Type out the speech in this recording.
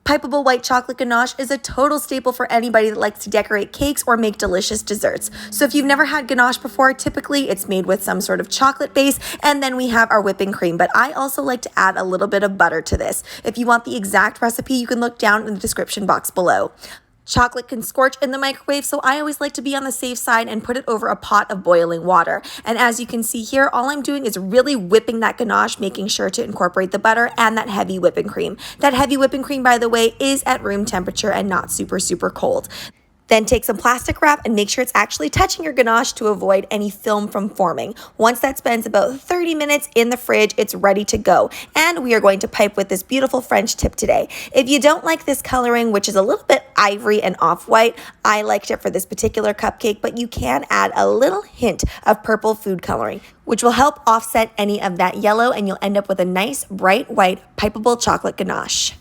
Pipable white chocolate ganache is a total staple for anybody that likes to decorate cakes or make delicious desserts. So if you've never had ganache before, typically it's made with some sort of chocolate base, and then we have our whipping cream. But I also like to add a little bit of butter to this. If you want the exact recipe, you can look down in the description box below. Chocolate can scorch in the microwave, so I always like to be on the safe side and put it over a pot of boiling water. And as you can see here, all I'm doing is really whipping that ganache, making sure to incorporate the butter and that heavy whipping cream. That heavy whipping cream, by the way, is at room temperature and not super, super cold. Then take some plastic wrap and make sure it's actually touching your ganache to avoid any film from forming. Once that spends about 30 minutes in the fridge, it's ready to go. And we are going to pipe with this beautiful French tip today. If you don't like this coloring, which is a little bit ivory and off-white, I liked it for this particular cupcake, but you can add a little hint of purple food coloring, which will help offset any of that yellow, and you'll end up with a nice bright white pipable chocolate ganache.